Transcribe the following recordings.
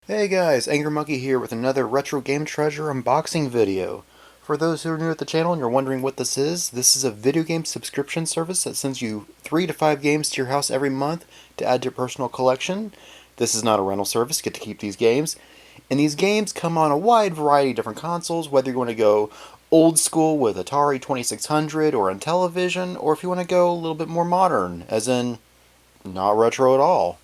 Hey guys, AngryMonkey here with another RetroGameTreasure unboxing video. For those who are new at the channel and you're wondering what this is a video game subscription service that sends you 3 to 5 games to your house every month to add to your personal collection. This is not a rental service, you get to keep these games. And these games come on a wide variety of different consoles, whether you want to go old school with Atari 2600 or on television, or if you want to go a little bit more modern, as in not retro at all.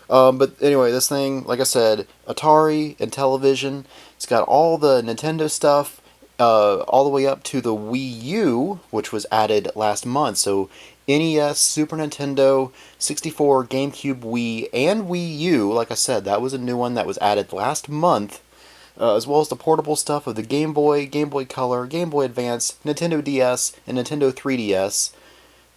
But anyway, this thing, like I said, Atari and television. It's got all the Nintendo stuff, all the way up to the Wii U, which was added last month. So NES, Super Nintendo, 64, GameCube, Wii, and Wii U. Like I said, that was a new one that was added last month. As well as the portable stuff of the Game Boy, Game Boy Color, Game Boy Advance, Nintendo DS, and Nintendo 3DS.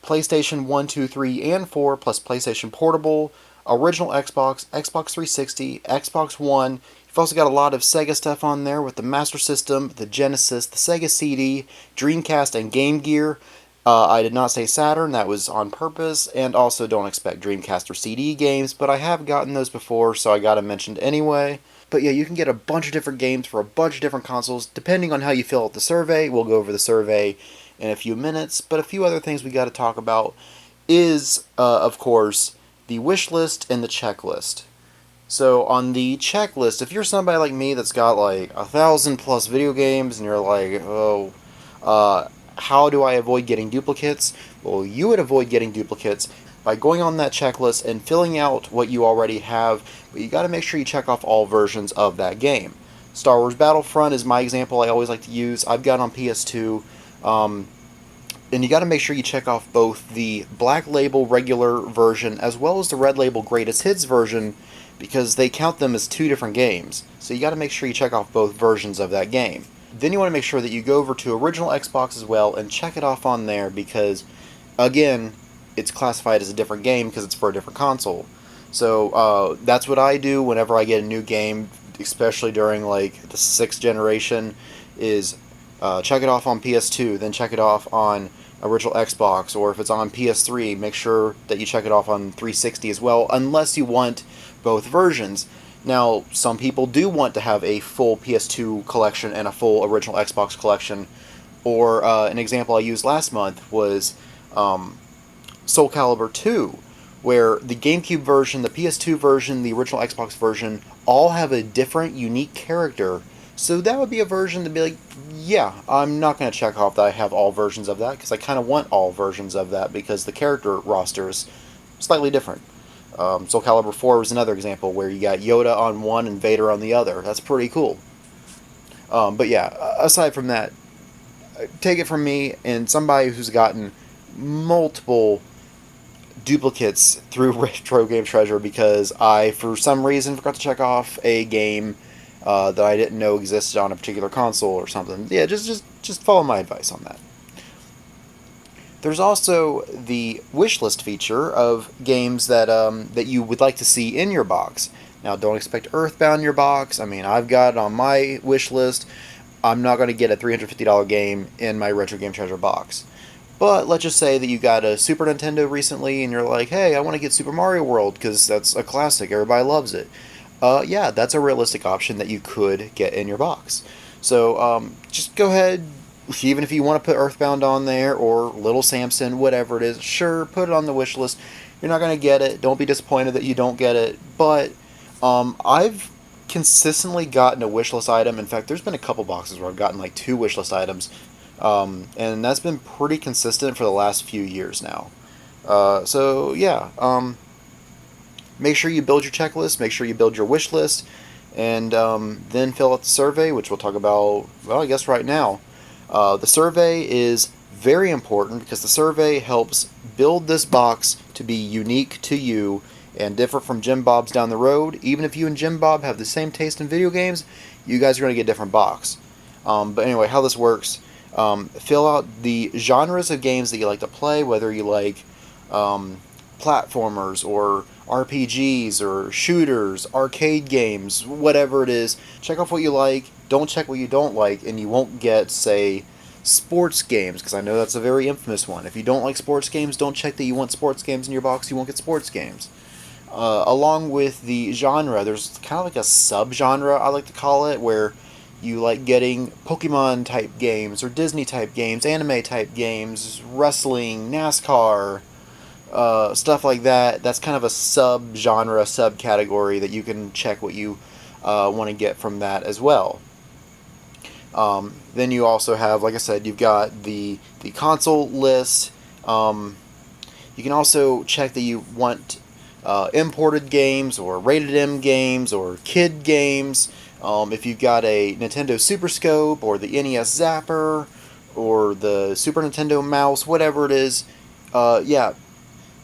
PlayStation 1, 2, 3, and 4, plus PlayStation Portable, original Xbox, Xbox 360, Xbox One. You've also got a lot of Sega stuff on there with the Master System, the Genesis, the Sega CD, Dreamcast, and Game Gear. I did not say Saturn, that was on purpose, and also don't expect Dreamcast or CD games, but I have gotten those before, so I got to mention anyway. But yeah, you can get a bunch of different games for a bunch of different consoles, depending on how you fill out the survey. We'll go over the survey in a few minutes, but a few other things we got to talk about is, of course, the wish list and the checklist. So on the checklist, if you're somebody like me that's got like 1,000+ video games and you're like, oh, how do I avoid getting duplicates? Well, you would avoid getting duplicates by going on that checklist and filling out what you already have, but you got to make sure you check off all versions of that game. Star Wars Battlefront is my example I always like to use. I've got it on PS2. And you got to make sure you check off both the Black Label regular version as well as the Red Label Greatest Hits version, because they count them as two different games. So you got to make sure you check off both versions of that game. Then you want to make sure that you go over to original Xbox as well and check it off on there, because again, it's classified as a different game because it's for a different console. So that's what I do whenever I get a new game, especially during like the 6th generation, is check it off on PS2, then check it off on original Xbox, or if it's on PS3, make sure that you check it off on 360 as well, unless you want both versions. Now, some people do want to have a full PS2 collection and a full original Xbox collection, or an example I used last month was Soul Calibur 2, where the GameCube version, the PS2 version, the original Xbox version, all have a different, unique character. So that would be a version to be like, yeah, I'm not going to check off that I have all versions of that, because I kind of want all versions of that, because the character roster is slightly different. Soul Calibur 4 was another example where you got Yoda on one and Vader on the other. That's pretty cool. But yeah, aside from that, take it from me and somebody who's gotten multiple duplicates through RetroGameTreasure, because I, for some reason, forgot to check off a game that I didn't know existed on a particular console or something. Yeah, just follow my advice on that. There's also the wish list feature of games that that you would like to see in your box. Now, don't expect Earthbound in your box. I mean, I've got it on my wish list. I'm not going to get a $350 game in my RetroGameTreasure box. But let's just say that you got a Super Nintendo recently and you're like, hey, I want to get Super Mario World because that's a classic. Everybody loves it. Yeah, that's a realistic option that you could get in your box. So just go ahead, even if you want to put Earthbound on there or Little Samson, whatever it is, sure, put it on the wish list. You're not going to get it. Don't be disappointed that you don't get it. But I've consistently gotten a wish list item. In fact, there's been a couple boxes where I've gotten like 2 wish list items. And that's been pretty consistent for the last few years now. So yeah, make sure you build your checklist, make sure you build your wish list, and then fill out the survey, which we'll talk about, well, I guess right now. The survey is very important because the survey helps build this box to be unique to you and different from Jim Bob's down the road. Even if you and Jim Bob have the same taste in video games, you guys are going to get a different box. But anyway, how this works, fill out the genres of games that you like to play, whether you like platformers or RPGs or shooters, arcade games, whatever it is. Check off what you like, don't check what you don't like, and you won't get, say, sports games, because I know that's a very infamous one. If you don't like sports games, don't check that you want sports games in your box, you won't get sports games. along with the genre, there's kind of like a sub-genre, I like to call it, where you like getting Pokemon type games or Disney type games, anime type games, wrestling, NASCAR, stuff like that. That's kind of a sub-genre, subcategory that you can check what you want to get from that as well. Then you also have, like I said, you've got the console list. You can also check that you want imported games or rated M games or kid games. If you've got a Nintendo Super Scope or the NES Zapper or the Super Nintendo Mouse, whatever it is, yeah,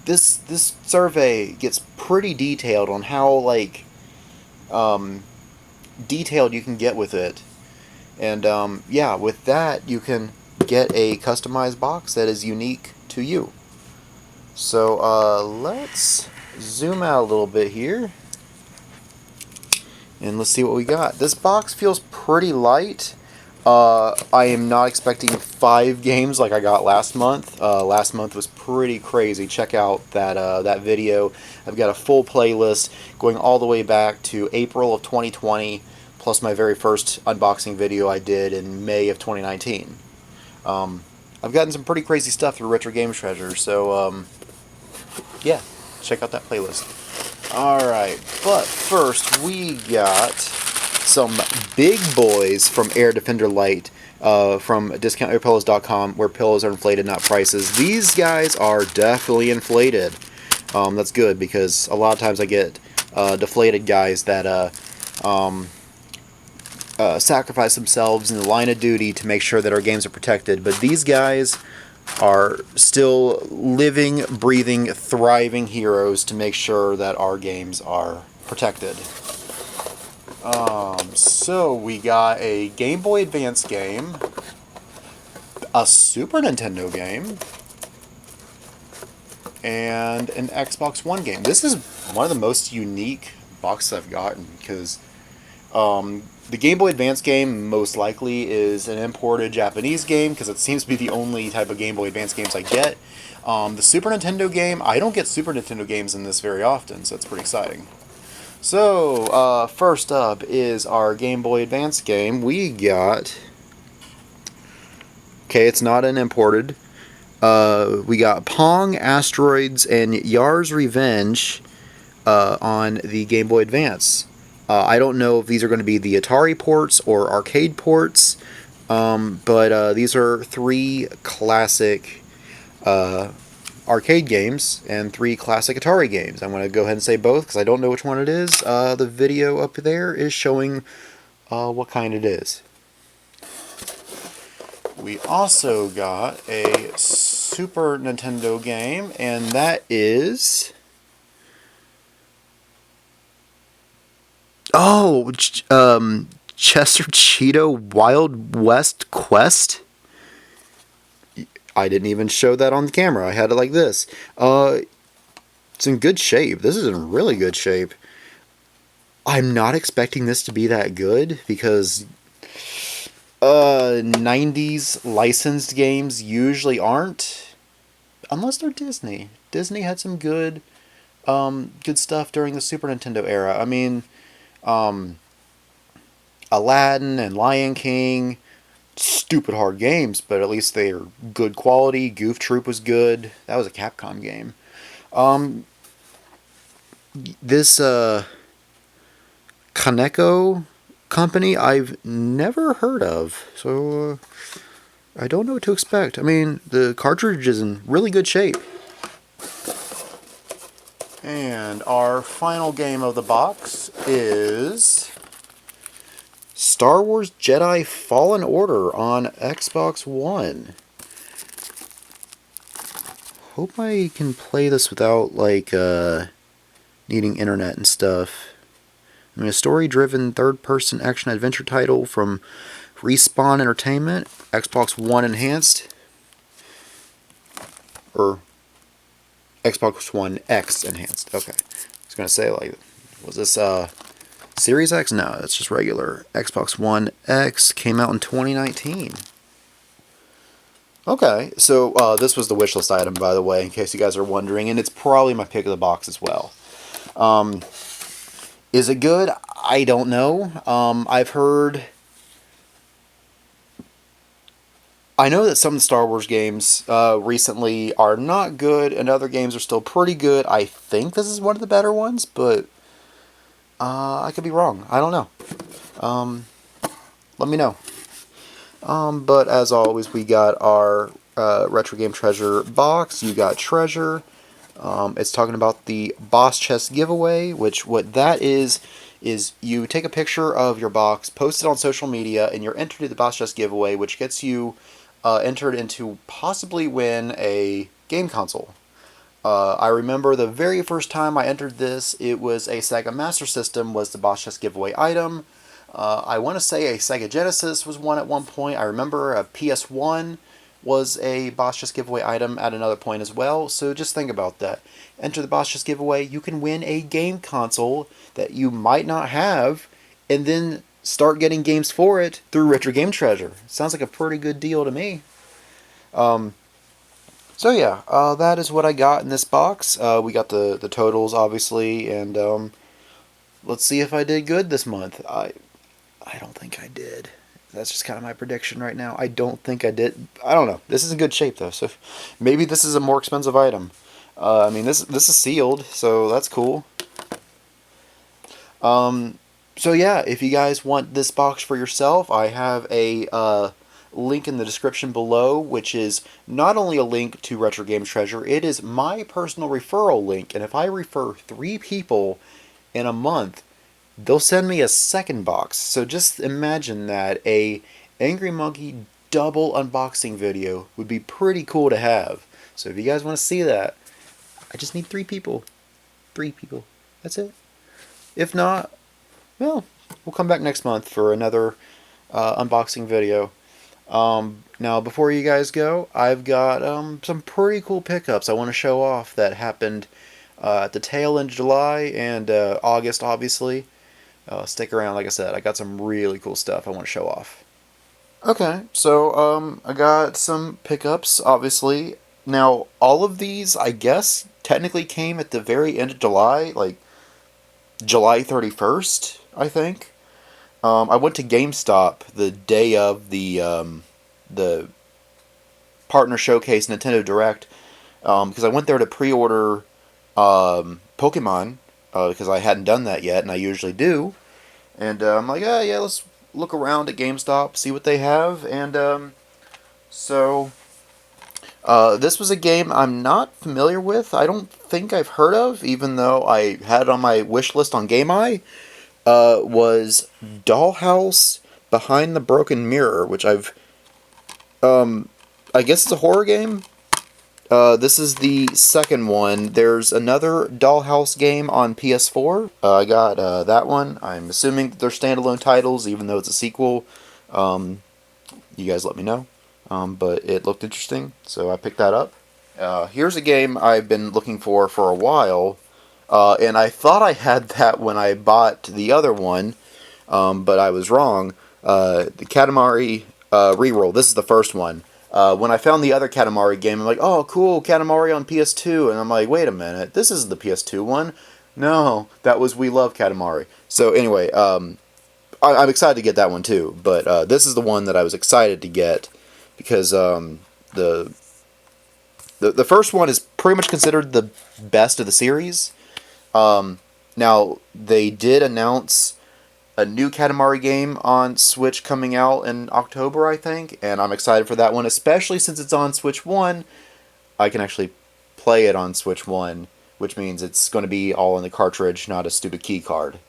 this survey gets pretty detailed on how detailed you can get with it. And yeah, with that you can get a customized box that is unique to you. So let's zoom out a little bit here and let's see what we got. This box feels pretty light. I am not expecting 5 games like I got last month. Last month was pretty crazy. Check out that video. I've got a full playlist going all the way back to April of 2020, plus my very first unboxing video I did in May of 2019. I've gotten some pretty crazy stuff through RetroGameTreasure, so yeah, check out that playlist. Alright, but first we got some big boys from Air Defender Lite from DiscountAirPillows.com, where pillows are inflated, not prices. These guys are definitely inflated. That's good, because a lot of times I get deflated guys that sacrifice themselves in the line of duty to make sure that our games are protected. But these guys are still living, breathing, thriving heroes to make sure that our games are protected. So we got a Game Boy Advance game, a Super Nintendo game, and an Xbox One game. This is one of the most unique boxes I've gotten, because the Game Boy Advance game most likely is an imported Japanese game, because it seems to be the only type of Game Boy Advance games I get. The Super Nintendo game, I don't get Super Nintendo games in this very often, so it's pretty exciting. So, first up is our Game Boy Advance game. We got... Okay, it's not an imported. We got Pong, Asteroids, and Yar's Revenge on the Game Boy Advance. I don't know if these are going to be the Atari ports or arcade ports, but these are 3 classic arcade games and 3 classic Atari games. I'm going to go ahead and say both because I don't know which one it is. The video up there is showing what kind it is. We also got a Super Nintendo game, and that is... Oh, Chester Cheeto Wild West Quest? I didn't even show that on the camera. I had it like this. It's in good shape. This is in really good shape. I'm not expecting this to be that good, because 90s licensed games usually aren't, unless they're Disney. Disney had some good stuff during the Super Nintendo era. I mean, Aladdin and Lion King, stupid hard games, but at least they are good quality. Goof Troop was good. That was a Capcom game. This Kaneko company I've never heard of, so I don't know what to expect. I mean, the cartridge is in really good shape. And our final game of the box is Star Wars Jedi Fallen Order on Xbox One. Hope I can play this without, like, needing internet and stuff. I mean, a story-driven third-person action-adventure title from Respawn Entertainment, Xbox One Enhanced, or Xbox One X Enhanced. Okay, I was gonna say, like, was this Series X? No, it's just regular. Xbox One X came out in 2019. Okay, so this was the wishlist item, by the way, in case you guys are wondering, and it's probably my pick of the box as well. Is it good? I don't know. I know that some of the Star Wars games recently are not good, and other games are still pretty good. I think this is one of the better ones, but I could be wrong. I don't know. Let me know. But as always, we got our Retro Game Treasure box. You got Treasure. It's talking about the boss chest giveaway, which what that is you take a picture of your box, post it on social media, and you're entered to the boss chest giveaway, which gets you entered into possibly win a game console. I remember the very first time I entered this, it was a Sega Master System was the boss chest giveaway item. I want to say a Sega Genesis was one at one point. I remember a PS1 was a boss chest giveaway item at another point as well. So just think about that. Enter the boss chest giveaway. You can win a game console that you might not have, and then start getting games for it through Retro Game Treasure. Sounds like a pretty good deal to me. So yeah, that is what I got in this box. We got the totals, obviously, and let's see if I did good this month. I don't think I did. That's just kind of my prediction right now. I don't think I did. I don't know. This is in good shape though, so maybe this is a more expensive item. I mean, this is sealed, so that's cool. So yeah, if you guys want this box for yourself, I have a link in the description below, which is not only a link to Retro Game Treasure, it is my personal referral link, and if I refer 3 people in a month, they'll send me a second box. So just imagine that a Angry Monkey double unboxing video would be pretty cool to have. So if you guys want to see that, I just need 3 people. 3 people. That's it. If not, well, we'll come back next month for another unboxing video. Now, before you guys go, I've got some pretty cool pickups I want to show off that happened at the tail end of July and August, obviously. Stick around, like I said, I got some really cool stuff I want to show off. Okay, so I got some pickups, obviously. Now, all of these, I guess, technically came at the very end of July, like July 31st, I think. I went to GameStop the day of the Partner Showcase Nintendo Direct because I went there to pre-order Pokemon because I hadn't done that yet, and I usually do. And I'm like, oh, yeah, let's look around at GameStop, see what they have. And so this was a game I'm not familiar with. I don't think I've heard of, even though I had it on my wish list on GameEye. Was Dollhouse Behind the Broken Mirror, which I guess it's a horror game. This is the second one. There's another Dollhouse game on PS4. I got that one. I'm assuming that they're standalone titles, even though it's a sequel. You guys let me know. But it looked interesting, so I picked that up. Here's a game I've been looking for a while. And I thought I had that when I bought the other one, but I was wrong. The Katamari Reroll. This is the first one. When I found the other Katamari game, I'm like, oh, cool, Katamari on PS2. And I'm like, wait a minute, this isn't the PS2 one. No, that was We Love Katamari. So anyway, I'm excited to get that one too. But this is the one that I was excited to get because the first one is pretty much considered the best of the series. Now, they did announce a new Katamari game on Switch coming out in October, I think, and I'm excited for that one, especially since it's on Switch 1. I can actually play it on Switch 1, which means it's going to be all in the cartridge, not a stupid key card.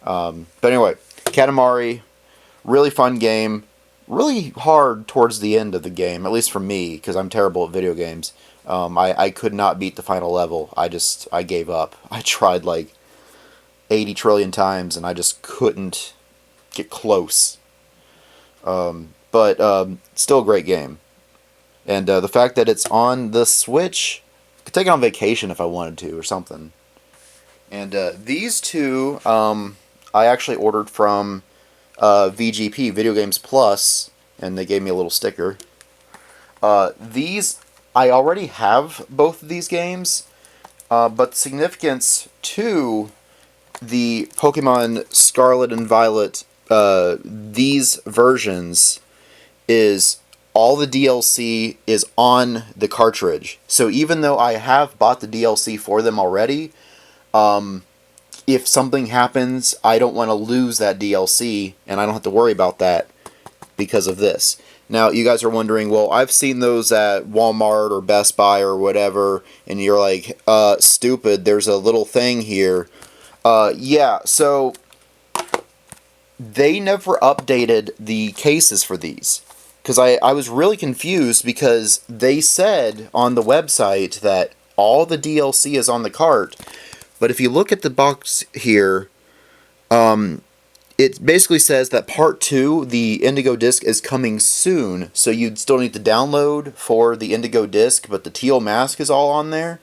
But anyway, Katamari, really fun game, really hard towards the end of the game, at least for me, because I'm terrible at video games. I could not beat the final level. I gave up. I tried like 80 trillion times and I just couldn't get close. But still a great game. And the fact that it's on the Switch, I could take it on vacation if I wanted to or something. And these two I actually ordered from VGP, Video Games Plus, and they gave me a little sticker. These I already have both of these games. But significance to the Pokemon Scarlet and Violet, these versions, is all the DLC is on the cartridge. So even though I have bought the DLC for them already, if something happens, I don't want to lose that DLC, and I don't have to worry about that because of this. Now, you guys are wondering, well, I've seen those at Walmart or Best Buy or whatever, and you're like, stupid, there's a little thing here. Yeah, so they never updated the cases for these. Because I was really confused because they said on the website that all the DLC is on the cart, but if you look at the box here, it basically says that Part 2, the Indigo Disc, is coming soon, so you'd still need to download for the Indigo Disc, but the teal mask is all on there.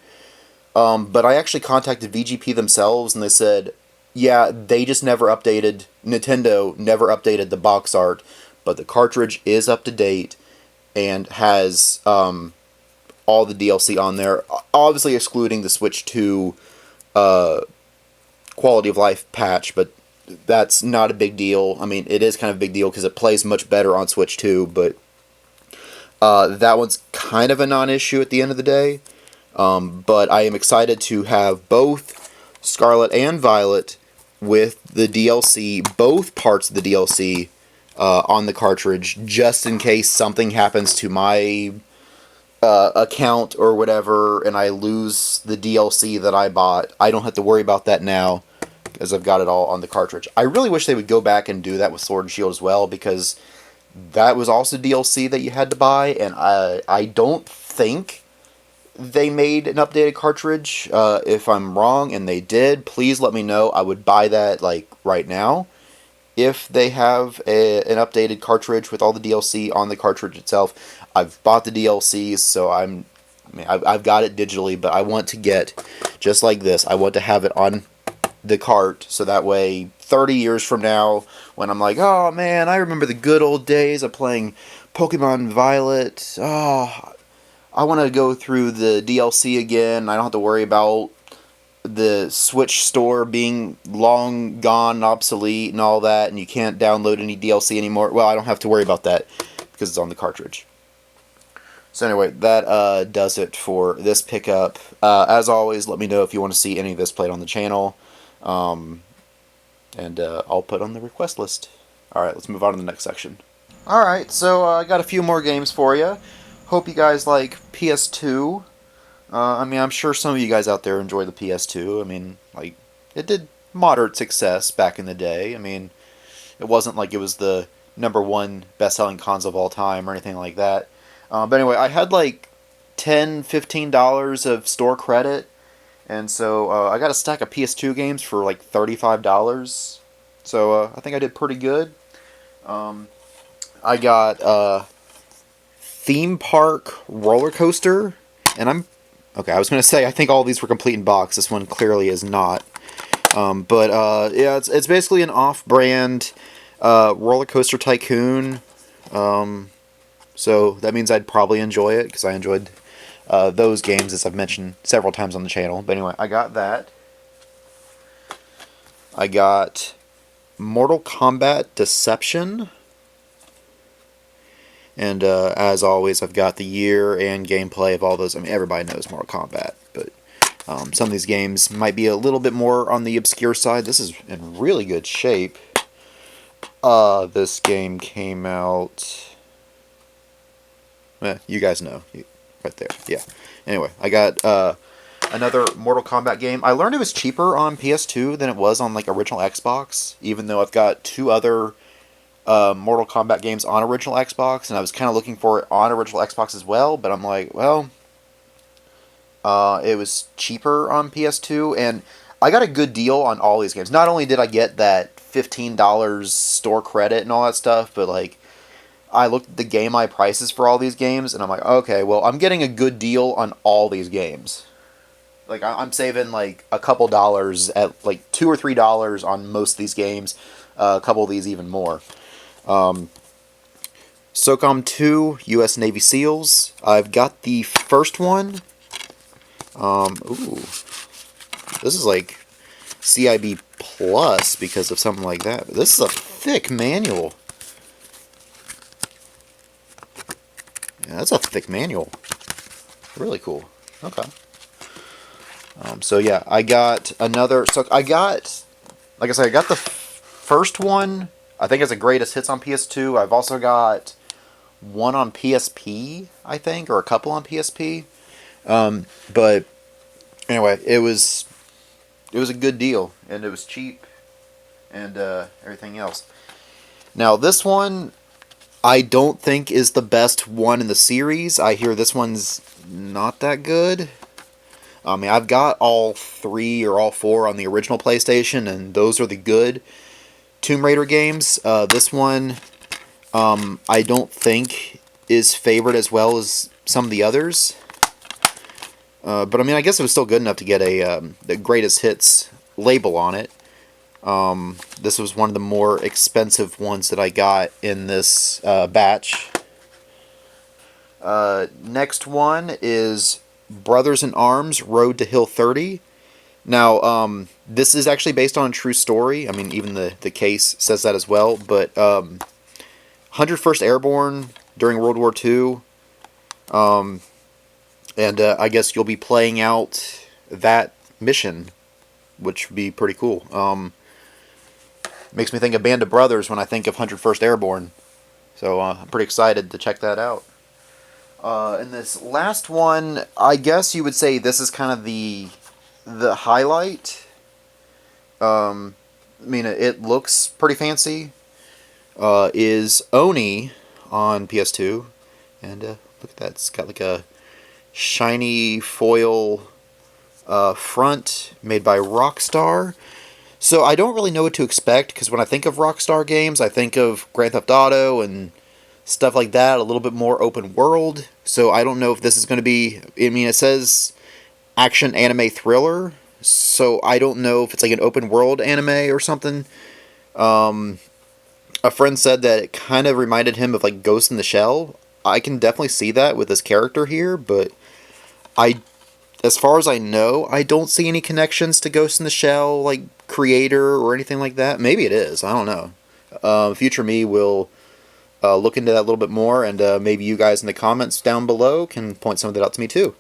But I actually contacted VGP themselves, and they said, yeah, they just never updated, Nintendo never updated the box art, but the cartridge is up to date and has all the DLC on there, obviously excluding the Switch 2 quality of life patch, but that's not a big deal. I mean, it is kind of a big deal because it plays much better on Switch 2, but that one's kind of a non-issue at the end of the day. But I am excited to have both Scarlet and Violet with the DLC, both parts of the DLC, on the cartridge, just in case something happens to my account or whatever, and I lose the DLC that I bought. I don't have to worry about that now, because I've got it all on the cartridge. I really wish they would go back and do that with Sword and Shield as well, because that was also DLC that you had to buy, and I don't think they made an updated cartridge. If I'm wrong, and they did, please let me know. I would buy that, like, right now. If they have an updated cartridge with all the DLC on the cartridge itself. I've bought the DLCs, so I've got it digitally, but I want to get, just like this, I want to have it on the cart, so that way 30 years from now, when I'm like, oh man, I remember the good old days of playing Pokemon Violet, oh, I want to go through the DLC again, I don't have to worry about the Switch store being long gone, obsolete, and all that, and you can't download any DLC anymore. Well, I don't have to worry about that, because it's on the cartridge. So anyway, that does it for this pickup. As always, let me know if you want to see any of this played on the channel. And I'll put on the request list. Alright, let's move on to the next section. Alright, so I got a few more games for you. Hope you guys like PS2. I mean, I'm sure some of you guys out there enjoy the PS2. I mean, like, it did moderate success back in the day. I mean, it wasn't like it was the #1 best-selling console of all time or anything like that. But anyway, I had like $10, $15 of store credit, and so I got a stack of PS2 games for like $35. So I think I did pretty good. I got Theme Park Roller Coaster, and okay, I was going to say I think all these were complete in box. This one clearly is not. But yeah, it's basically an off-brand roller coaster tycoon. So that means I'd probably enjoy it, because I enjoyed those games, as I've mentioned several times on the channel. But anyway, I got that. I got Mortal Kombat Deception. And as always, I've got the year and gameplay of all those. I mean, everybody knows Mortal Kombat, but some of these games might be a little bit more on the obscure side. This is in really good shape. This game came out... you guys know. Right there. Yeah. Anyway, I got another Mortal Kombat game. I learned it was cheaper on PS2 than it was on, like, original Xbox, even though I've got 2 other Mortal Kombat games on original Xbox, and I was kind of looking for it on original Xbox as well, but I'm like, well, it was cheaper on PS2, and I got a good deal on all these games. Not only did I get that $15 store credit and all that stuff, but, like, I looked at the Game Eye prices for all these games, and I'm like, okay, well, I'm getting a good deal on all these games. Like, I'm saving, like, a couple dollars at, like, $2 or $3 on most of these games. A couple of these even more. SOCOM 2, U.S. Navy SEALs. I've got the first one. Ooh. This is like CIB plus because of something like that. But this is a thick manual. Yeah, that's a thick manual. Really cool. Okay. So yeah, I got another. So I got, like I said, I got the first one. I think it's the greatest hits on PS2. I've also got one on PSP, I think, or a couple on PSP. But anyway, it was a good deal, and it was cheap, and everything else. Now this one, I don't think is the best one in the series. I hear this one's not that good. I mean, I've got all 3 or all 4 on the original PlayStation, and those are the good Tomb Raider games. This one, I don't think is favored as well as some of the others. But I mean, I guess it was still good enough to get the greatest hits label on it. This was one of the more expensive ones that I got in this batch. Next one is Brothers in Arms: Road to Hill 30. Now, this is actually based on a true story. I mean, even the case says that as well. But 101st Airborne during World War II. And I guess you'll be playing out that mission, which would be pretty cool. Makes me think of Band of Brothers when I think of 101st Airborne. So I'm pretty excited to check that out. And this last one, I guess you would say this is kind of the highlight. I mean, it looks pretty fancy. Is Oni on PS2. And look at that. It's got like a shiny foil front made by Rockstar. So I don't really know what to expect, because when I think of Rockstar games, I think of Grand Theft Auto and stuff like that, a little bit more open world. So I don't know if this is going to be, I mean, it says action anime thriller, so I don't know if it's like an open world anime or something. A friend said that it kind of reminded him of like Ghost in the Shell. I can definitely see that with this character here, but as far as I know, I don't see any connections to Ghost in the Shell, like creator or anything like that. Maybe it is. I don't know. Future me will look into that a little bit more, and maybe you guys in the comments down below can point some of that out to me too.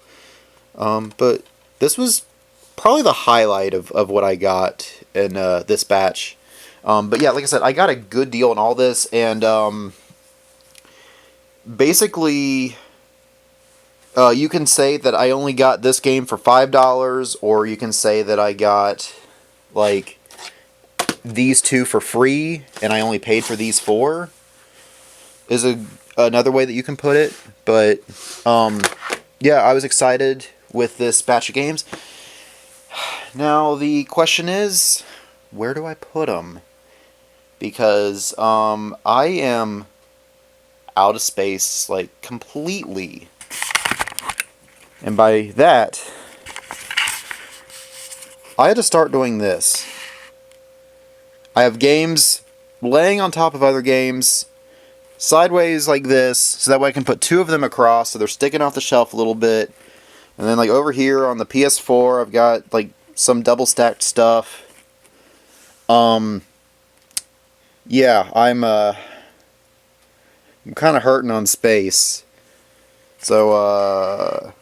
But this was probably the highlight of what I got in this batch. But yeah, like I said, I got a good deal on all this, and basically, you can say that I only got this game for $5, or you can say that I got like these 2 for free, and I only paid for these 4. Is another way that you can put it. But yeah, I was excited with this batch of games. Now the question is, where do I put them? Because I am out of space, like, completely. And by that, I had to start doing this. I have games laying on top of other games, sideways like this, so that way I can put 2 of them across, so they're sticking off the shelf a little bit. And then like over here on the PS4, I've got like some double stacked stuff. Yeah, I'm kind of hurting on space. So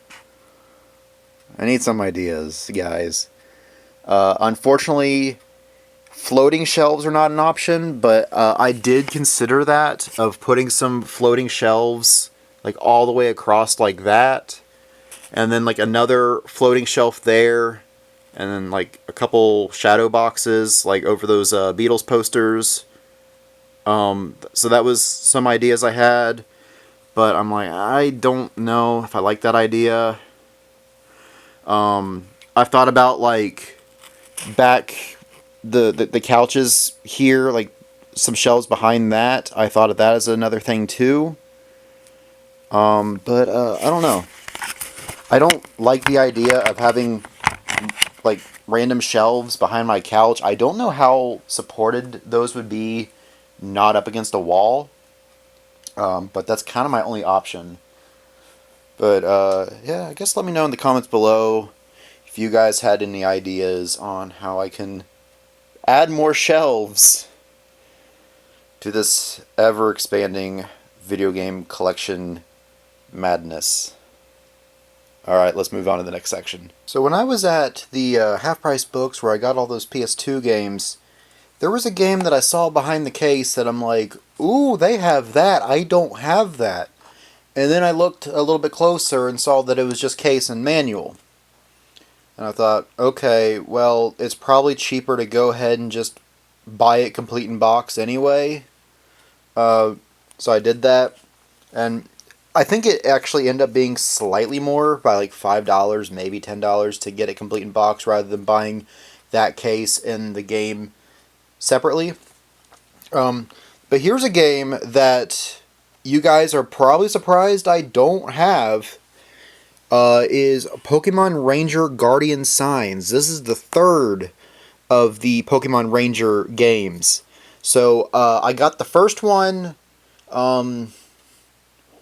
I need some ideas, guys. Unfortunately, floating shelves are not an option, but I did consider that, of putting some floating shelves like all the way across like that, and then like another floating shelf there, and then like a couple shadow boxes like over those Beatles posters. So that was some ideas I had, but I'm like, I don't know if I like that idea. I've thought about like back the couches here, like some shelves behind that. I thought of that as another thing too. But I don't know. I don't like the idea of having like random shelves behind my couch. I don't know how supported those would be, not up against a wall. But that's kind of my only option. But yeah, I guess let me know in the comments below if you guys had any ideas on how I can add more shelves to this ever-expanding video game collection madness. Alright, let's move on to the next section. So when I was at the half-price books where I got all those PS2 games, there was a game that I saw behind the case that I'm like, ooh, they have that, I don't have that. And then I looked a little bit closer and saw that it was just case and manual. And I thought, okay, well, it's probably cheaper to go ahead and just buy it complete in box anyway. So I did that, and I think it actually ended up being slightly more by like $5, maybe $10 to get it complete in box rather than buying that case and the game separately. But here's a game that you guys are probably surprised I don't have. Is Pokemon Ranger Guardian Signs. This is the third of the Pokemon Ranger games. So I got the first one, what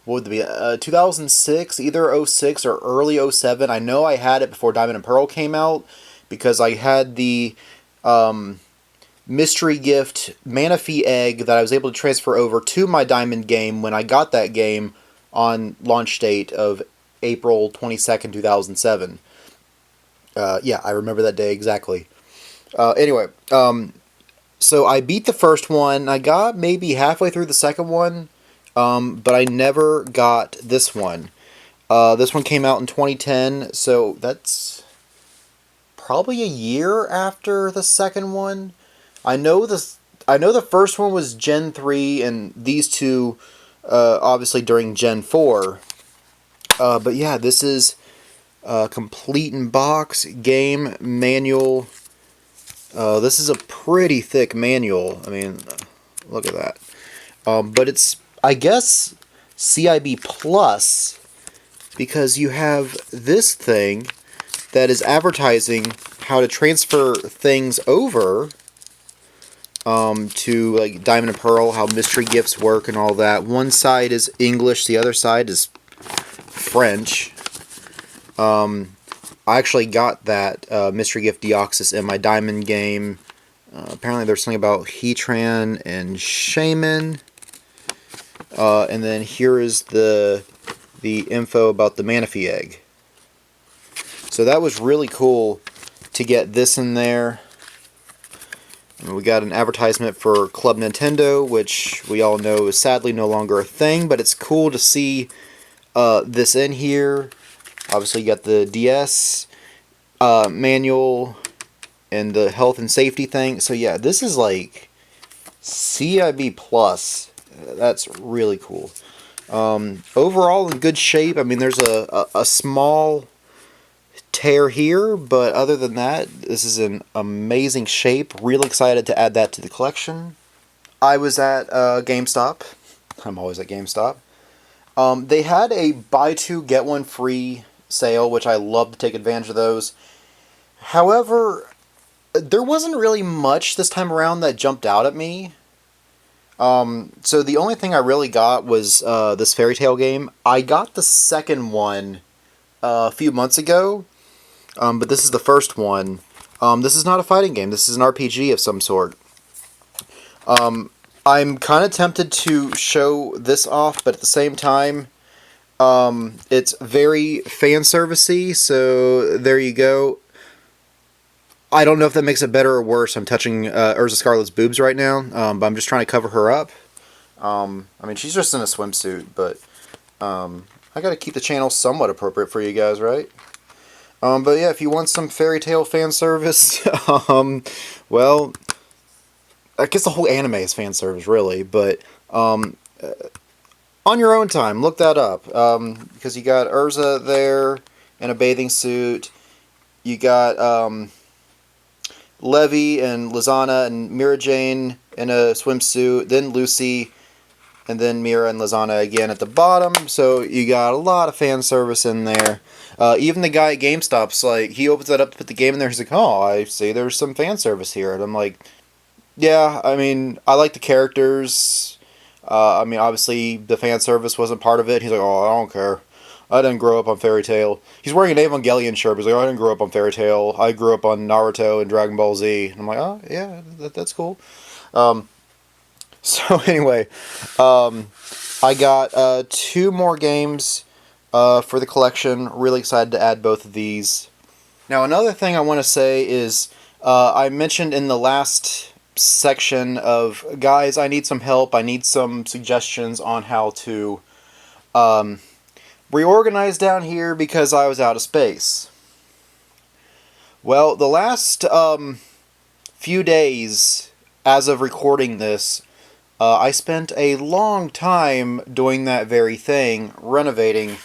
would it be, 2006, either 06 or early 07. I know I had it before Diamond and Pearl came out because I had the mystery gift Manaphy egg that I was able to transfer over to my Diamond game when I got that game on launch date of April 22nd, 2007. Yeah, I remember that day exactly. Anyway, so I beat the first one. I got maybe halfway through the second one, but I never got this one. This one came out in 2010, so that's probably a year after the second one. I know the first one was Gen 3, and these two, obviously during Gen 4. But yeah, this is complete in box game manual. This is a pretty thick manual. I mean, look at that. But it's, I guess, CIB Plus because you have this thing that is advertising how to transfer things over to like Diamond and Pearl, how mystery gifts work and all that. One side is English, the other side is French. I actually got that mystery gift Deoxys in my Diamond game. Apparently there's something about Heatran and Shaman. And then here is the info about the Manaphy egg. So that was really cool to get this in there. And we got an advertisement for Club Nintendo, which we all know is sadly no longer a thing, but it's cool to see this in here. Obviously you got the DS manual and the health and safety thing. So yeah, this is like CIB Plus. That's really cool. Overall in good shape. I mean, there's a small tear here, but other than that, this is in amazing shape. Real excited to add that to the collection. I was at GameStop. I'm always at GameStop. They had a buy two get one free sale, which I love to take advantage of those. However, there wasn't really much this time around that jumped out at me. So the only thing I really got was this Fairy Tail game. I got the second one a few months ago, but this is the first one. This is not a fighting game. This is an RPG of some sort. I'm kind of tempted to show this off, but at the same time, it's very fan servicey, so there you go. I don't know if that makes it better or worse. I'm touching Urza Scarlet's boobs right now, but I'm just trying to cover her up. I mean, she's just in a swimsuit, but I gotta keep the channel somewhat appropriate for you guys, right? But yeah, if you want some Fairy Tail fan service, well, I guess the whole anime is fan service, really, but on your own time, look that up, because you got Urza there in a bathing suit, you got Levi and Lizana and Mira Jane in a swimsuit, then Lucy, and then Mira and Lizana again at the bottom, so you got a lot of fan service in there. Even the guy at GameStop's like, he opens that up to put the game in there, he's like, oh, I see there's some fan service here, and I'm like, yeah, I mean, I like the characters. I mean, obviously, the fan service wasn't part of it. He's like, oh, I don't care. I didn't grow up on Fairy Tail. He's wearing an Evangelion shirt. He's like, oh, I didn't grow up on Fairy Tail. I grew up on Naruto and Dragon Ball Z. And I'm like, oh, yeah, that's cool. So anyway, I got 2 more games for the collection. Really excited to add both of these. Now, another thing I want to say is I mentioned in the last section of, guys, I need some help. I need some suggestions on how to reorganize down here because I was out of space. Well, the last few days, as of recording this, I spent a long time doing that very thing, renovating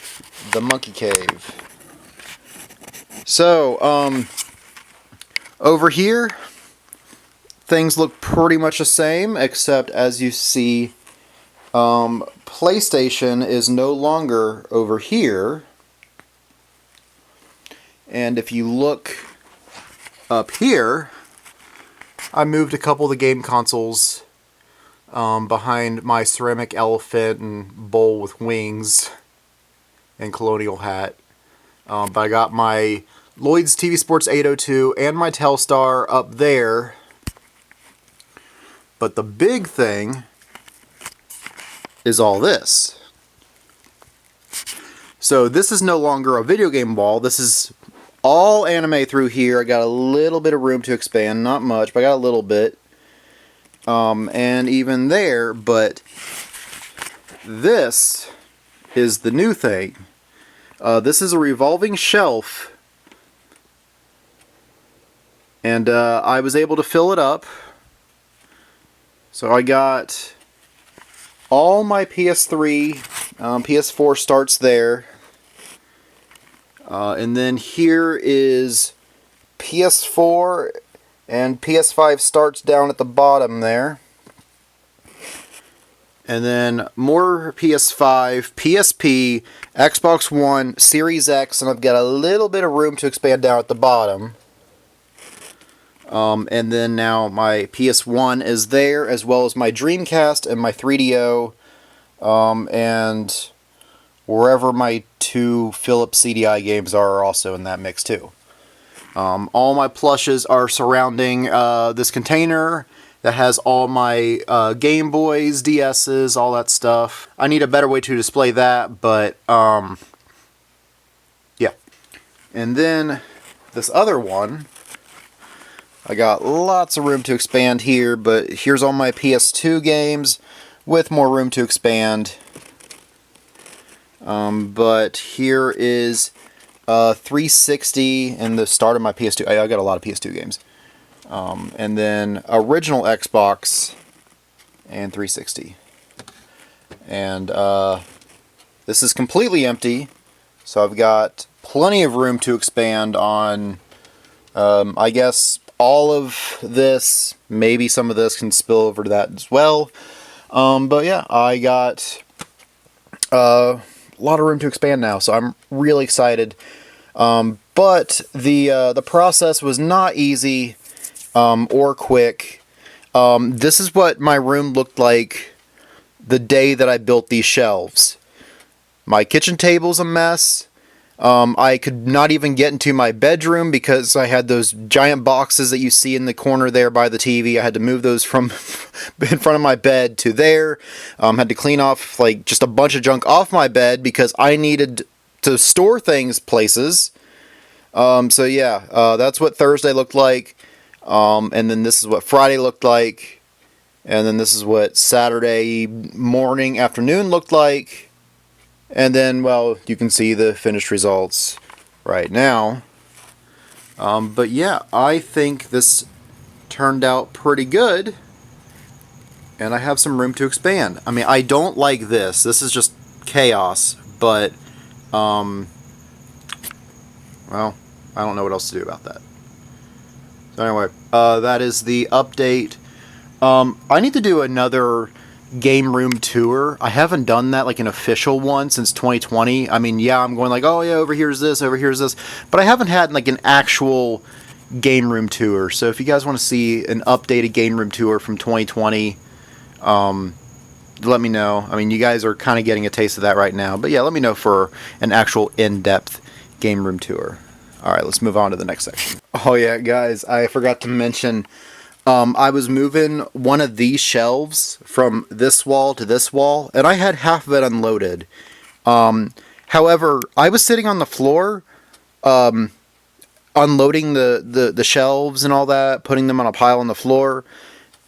the monkey cave. So, over here, things look pretty much the same, except as you see, PlayStation is no longer over here. And if you look up here, I moved a couple of the game consoles behind my ceramic elephant and bowl with wings and colonial hat. But I got my Lloyd's TV Sports 802 and my Telstar up there. But the big thing is all this. So this is no longer a video game wall. This is all anime through here. I got a little bit of room to expand. Not much, but I got a little bit. And even there, but this is the new thing. This is a revolving shelf. And I was able to fill it up. So I got all my PS3, PS4 starts there. And then here is PS4 and PS5 starts down at the bottom there. And then more PS5, PSP, Xbox One, Series X, and I've got a little bit of room to expand down at the bottom. And then now my PS1 is there, as well as my Dreamcast and my 3DO, and wherever my 2 Philips CDI games are also in that mix too. All my plushes are surrounding this container that has all my Game Boys, DS's, all that stuff. I need a better way to display that, but yeah. And then this other one, I got lots of room to expand here, but here's all my PS2 games with more room to expand. But here is 360 and the start of my PS2. I got a lot of PS2 games. And then original Xbox and 360. And this is completely empty, so I've got plenty of room to expand on, I guess, all of this. Maybe some of this can spill over to that as well. But yeah, I got a lot of room to expand now, so I'm really excited. But the process was not easy or quick. This is what my room looked like the day that I built these shelves. My kitchen table's a mess. I could not even get into my bedroom because I had those giant boxes that you see in the corner there by the TV. I had to move those from in front of my bed to there. Had to clean off like just a bunch of junk off my bed because I needed to store things places. So yeah, that's what Thursday looked like. And then this is what Friday looked like. And then this is what Saturday morning, afternoon looked like. And then, well, you can see the finished results right now. But yeah, I think this turned out pretty good. And I have some room to expand. I mean, I don't like this. This is just chaos. But, well, I don't know what else to do about that. So anyway, that is the update. I need to do another game room tour. I haven't done that, like an official one, since 2020. I mean, yeah, I'm going like, oh yeah, over here's this, over here's this, but I haven't had like an actual game room tour. So if you guys want to see an updated game room tour from 2020, let me know. I mean, you guys are kind of getting a taste of that right now, but yeah, let me know for an actual in-depth game room tour. All right, let's move on to the next section. Oh yeah, guys, I forgot to mention, I was moving one of these shelves from this wall to this wall, and I had half of it unloaded. However, I was sitting on the floor, unloading the shelves and all that, putting them on a pile on the floor,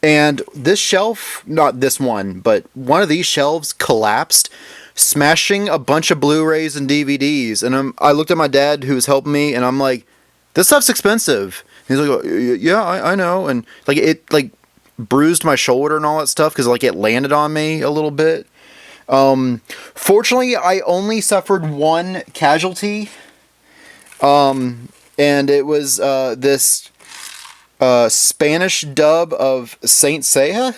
and this shelf, not this one, but one of these shelves collapsed, smashing a bunch of Blu-rays and DVDs. And I looked at my dad, who was helping me, and I'm like, "This stuff's expensive." He's like, "Yeah, I know," and like it bruised my shoulder and all that stuff because like it landed on me a little bit. Fortunately, I only suffered one casualty, and it was this Spanish dub of Saint Seiya,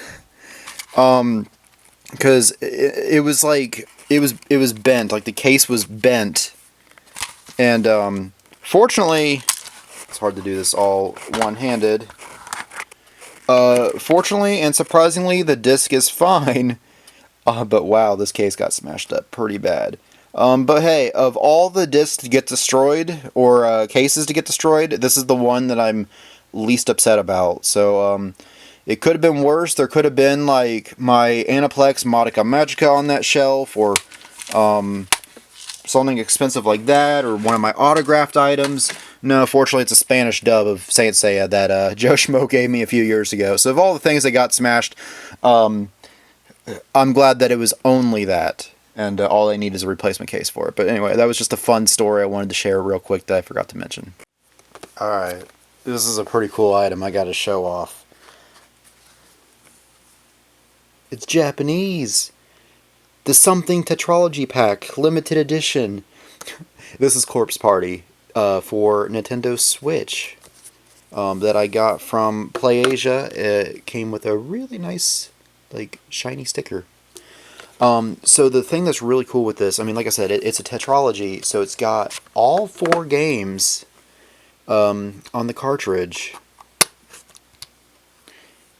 because it was like it was bent, like the case was bent, and fortunately, it's hard to do this all one-handed. Fortunately and surprisingly, the disc is fine. But wow, this case got smashed up pretty bad. But hey, of all the discs to get destroyed, or cases to get destroyed, this is the one that I'm least upset about. So, it could have been worse. There could have been, like, my Aniplex Modica Magica on that shelf, or something expensive like that, or one of my autographed items. No, fortunately, it's a Spanish dub of Saint Seiya that Joe Schmo gave me a few years ago. So of all the things that got smashed, I'm glad that it was only that, and all I need is a replacement case for it. But anyway, that was just a fun story I wanted to share real quick that I forgot to mention. Alright, this is a pretty cool item I gotta show off. It's Japanese! The Something Tetralogy Pack, limited edition. This is Corpse Party for Nintendo Switch that I got from PlayAsia. It came with a really nice, like, shiny sticker. So the thing that's really cool with this, I mean, like I said, it's a tetralogy, so it's got all 4 games on the cartridge.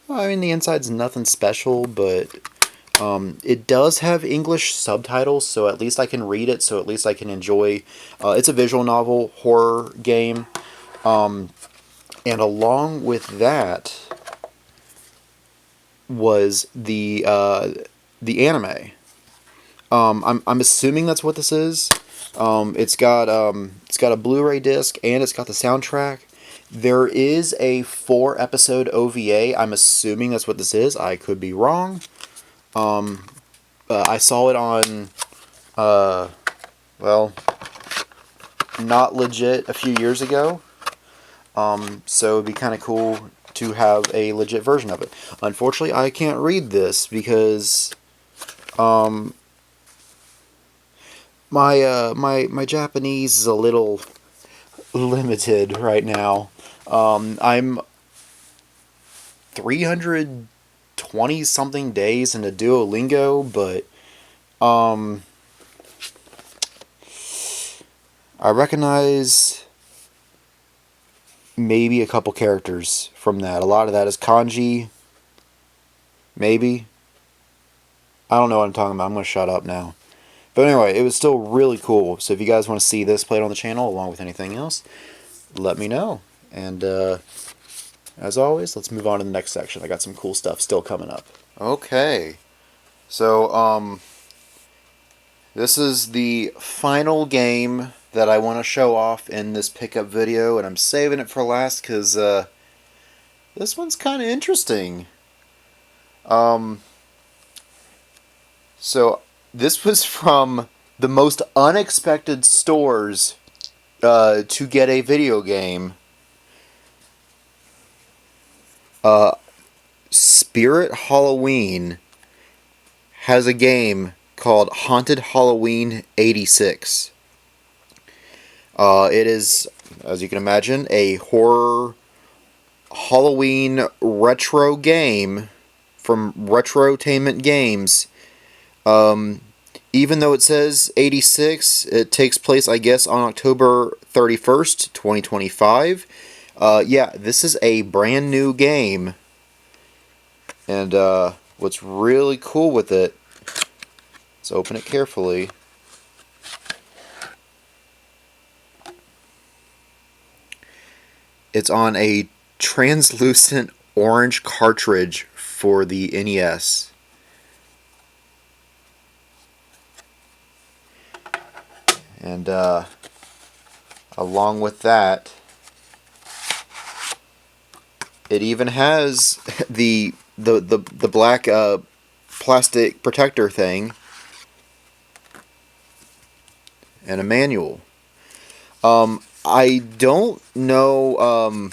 I mean, the inside's nothing special, but it does have English subtitles, so at least I can read it, so at least I can enjoy. It's a visual novel horror game, and along with that was the anime. I'm assuming that's what this is. It's got a Blu-ray disc, and it's got the soundtrack. There is a 4-episode OVA. I'm assuming that's what this is. I could be wrong. I saw it on, well, Not Legit a few years ago. So it'd be kind of cool to have a legit version of it. Unfortunately, I can't read this because, my Japanese is a little limited right now. I'm 320 something days into Duolingo, but I recognize maybe a couple characters from that. A lot of that is kanji. Maybe. I don't know what I'm talking about. I'm going to shut up now. But anyway, it was still really cool. So if you guys want to see this played on the channel along with anything else, let me know. And as always, let's move on to the next section. I got some cool stuff still coming up. Okay. So, this is the final game that I want to show off in this pickup video, and I'm saving it for last because this one's kind of interesting. So this was from the most unexpected stores to get a video game. Spirit Halloween has a game called Haunted Halloween 86. It is, as you can imagine, a horror Halloween retro game from Retrotainment Games. Even though it says 86, it takes place, I guess, on October 31st, 2025. Yeah, this is a brand new game. And what's really cool with it Let's open it carefully. It's on a translucent orange cartridge for the NES. And along with that, it even has the black plastic protector thing and a manual. I don't know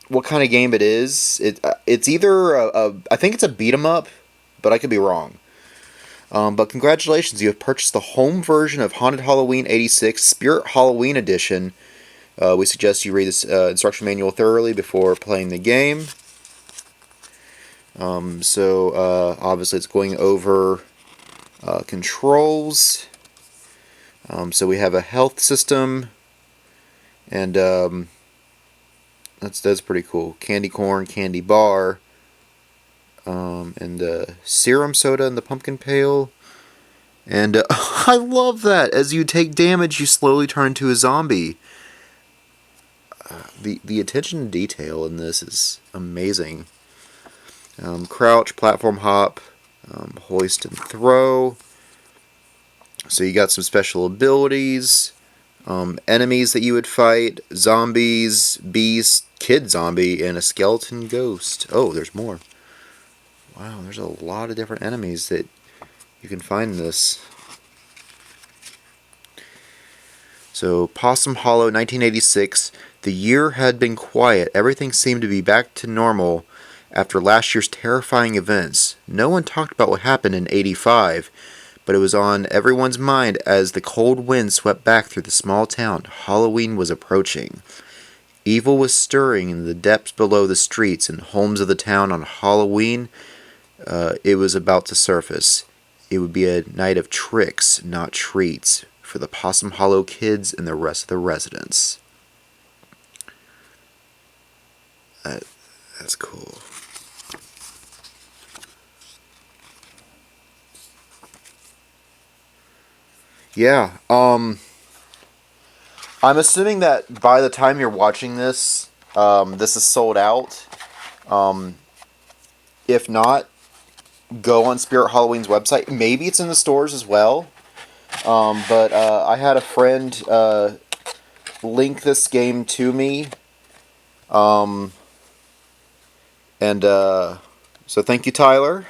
what kind of game it is. It's either I think it's a beat 'em up, but I could be wrong. But congratulations, you have purchased the home version of Haunted Halloween '86 Spirit Halloween Edition. We suggest you read this instruction manual thoroughly before playing the game. Obviously it's going over controls. So we have a health system, and that's pretty cool. Candy corn, candy bar, and serum soda in the pumpkin pail. And I love that. As you take damage, you slowly turn into a zombie. The attention to detail in this is amazing. Crouch, platform hop, hoist and throw. So you got some special abilities, enemies that you would fight, zombies, beast, kid zombie, and a skeleton ghost. Oh, there's more. Wow, there's a lot of different enemies that you can find in this. So, Possum Hollow, 1986. The year had been quiet. Everything seemed to be back to normal after last year's terrifying events. No one talked about what happened in '85, but it was on everyone's mind as the cold wind swept back through the small town. Halloween was approaching. Evil was stirring in the depths below the streets and homes of the town on Halloween. It was about to surface. It would be a night of tricks, not treats, for the Possum Hollow kids and the rest of the residents. That's cool. Yeah, I'm assuming that by the time you're watching this, this is sold out. If not, go on Spirit Halloween's website. Maybe it's in the stores as well. But I had a friend link this game to me. So thank you, Tyler.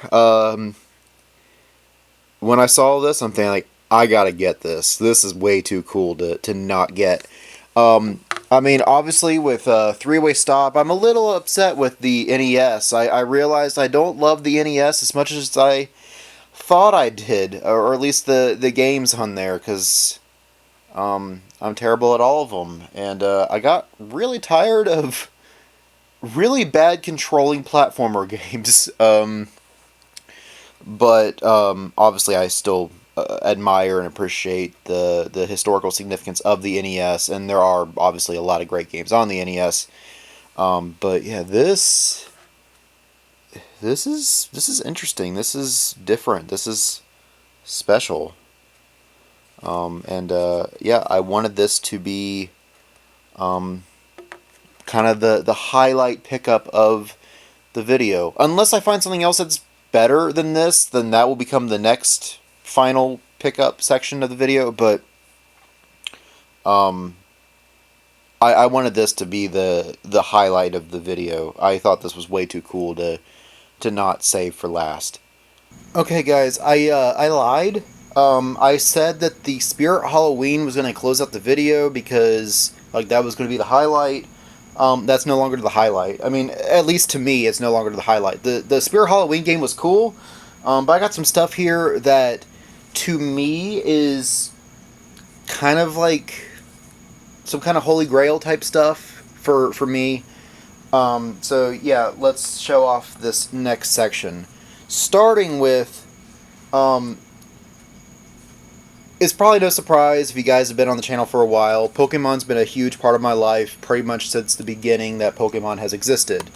When I saw this, I'm thinking, like, I gotta get this. This is way too cool to not get. I mean, obviously, with Three-Way Stop, I'm a little upset with the NES. I realized I don't love the NES as much as I thought I did, or at least the games on there, because I'm terrible at all of them. And I got really tired of really bad controlling platformer games. But obviously I still admire and appreciate the historical significance of the NES, and there are obviously a lot of great games on the NES. But yeah, this is interesting. This is different. This is special. Yeah, I wanted this to be kind of the highlight pickup of the video. Unless I find something else that's better than this, then that will become the next final pickup section of the video. But I wanted this to be the highlight of the video. I thought this was way too cool to not save for last. Okay, guys, I lied. I said that the Spirit Halloween was going to close out the video because like that was going to be the highlight. That's no longer the highlight. I mean, at least to me, it's no longer the highlight. The Spirit Halloween game was cool, but I got some stuff here that, to me, is kind of like some kind of Holy Grail type stuff for me. So yeah, let's show off this next section. Starting with, it's probably no surprise if you guys have been on the channel for a while. Pokemon's been a huge part of my life pretty much since the beginning that Pokemon has existed.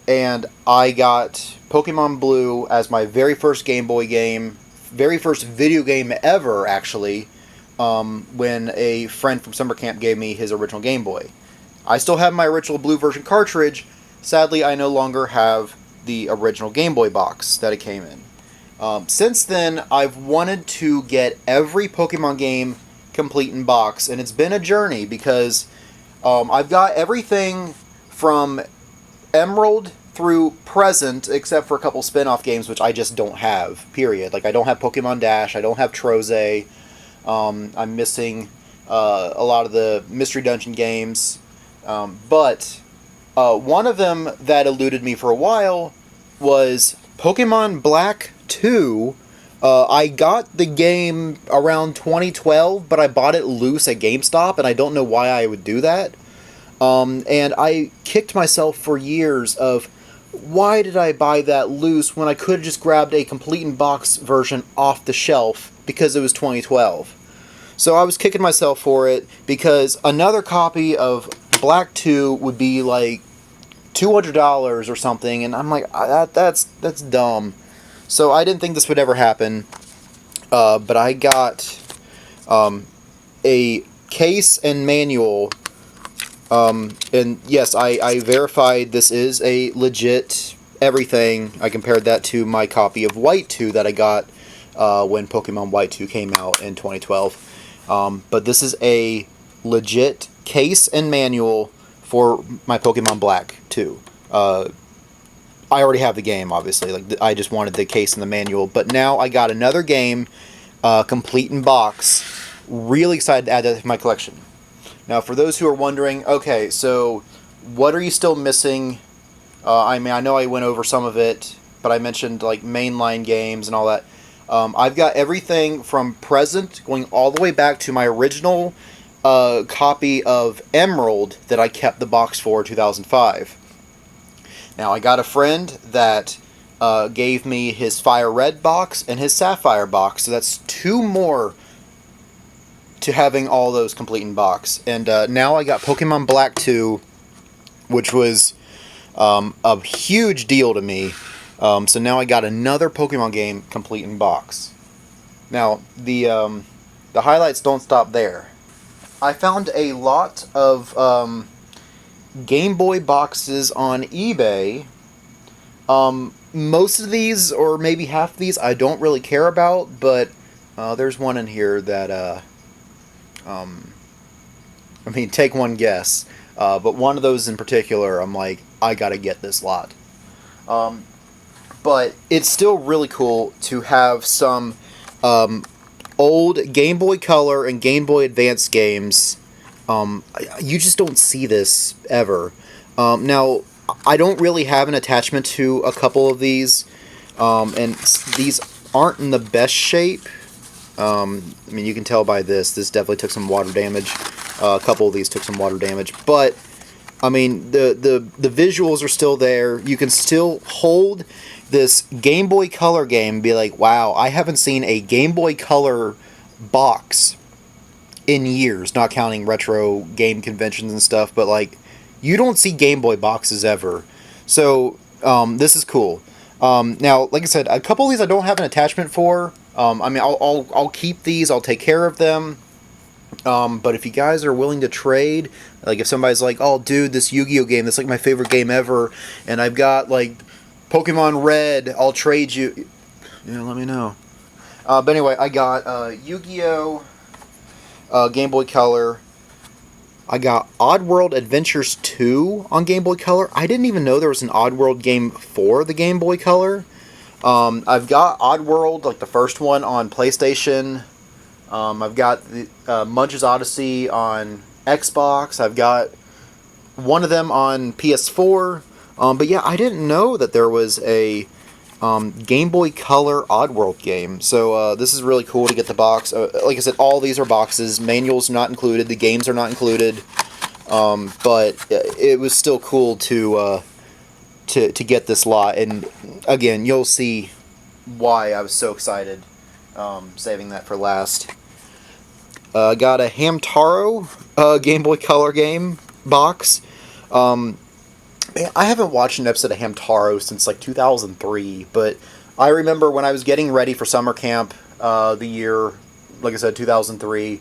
and I got Pokemon Blue as my very first Game Boy game, very first video game ever, actually, when a friend from summer camp gave me his original Game Boy. I still have my original Blue version cartridge. Sadly, I no longer have the original Game Boy box that it came in. Since then, I've wanted to get every Pokemon game complete in box, and it's been a journey because I've got everything from Emerald through present, except for a couple spin-off games which I just don't have, period. Like, I don't have Pokemon Dash, I don't have Troze, I'm missing a lot of the Mystery Dungeon games, but one of them that eluded me for a while was Pokemon Black 2. I got the game around 2012, but I bought it loose at GameStop, and I don't know why I would do that. And I kicked myself for years of, why did I buy that loose when I could have just grabbed a complete in box version off the shelf because it was 2012. So I was kicking myself for it because another copy of Black 2 would be like $200 or something, and I'm like, that's dumb. So I didn't think this would ever happen, but I got a case and manual. And yes, I verified this is a legit everything. I compared that to my copy of White 2 that I got when Pokemon White 2 came out in 2012. But this is a legit case and manual for my Pokemon Black 2. I already have the game, obviously. Like, I just wanted the case and the manual. But now I got another game complete in box. Really excited to add that to my collection. Now, for those who are wondering, okay, so what are you still missing? I mean, I know I went over some of it, but I mentioned like mainline games and all that. I've got everything from present going all the way back to my original copy of Emerald that I kept the box for 2005. Now, I got a friend that gave me his Fire Red box and his Sapphire box, so that's two more to having all those complete in box. And now I got Pokemon Black 2, which was a huge deal to me. So now I got another Pokemon game complete in box. Now, the highlights don't stop there. I found a lot of Game Boy boxes on eBay. Most of these, or maybe half of these, I don't really care about, but there's one in here that I mean, take one guess. But one of those in particular, I'm like, I gotta get this lot. But it's still really cool to have some old Game Boy Color and Game Boy Advance games. You just don't see this ever. Now, I don't really have an attachment to a couple of these, and these aren't in the best shape. I mean, you can tell by this. This definitely took some water damage. A couple of these took some water damage, but I mean, the visuals are still there. You can still hold this Game Boy Color game and be like, wow, I haven't seen a Game Boy Color box in years, not counting retro game conventions and stuff, but like, you don't see Game Boy boxes ever. So, this is cool. Now, like I said, a couple of these I don't have an attachment for. I mean, I'll keep these, I'll take care of them. But if you guys are willing to trade, like if somebody's like, oh dude, this Yu-Gi-Oh game, that's like my favorite game ever, and I've got like Pokemon Red, I'll trade you. Yeah, let me know. But anyway, I got Yu-Gi-Oh, Game Boy Color. I got Oddworld Adventures 2 on Game Boy Color. I didn't even know there was an Oddworld game for the Game Boy Color. I've got Oddworld, like the first one, on PlayStation. I've got the Munch's Odyssey on Xbox. I've got one of them on PS4. But yeah, I didn't know that there was a Game Boy Color Oddworld game. So this is really cool to get the box. Like I said, all these are boxes. Manuals not included. The games are not included. But it was still cool to get this lot. And again, you'll see why I was so excited. Saving that for last. Got a Hamtaro Game Boy Color game box. Man, I haven't watched an episode of Hamtaro since like 2003, but I remember when I was getting ready for summer camp the year, like I said, 2003,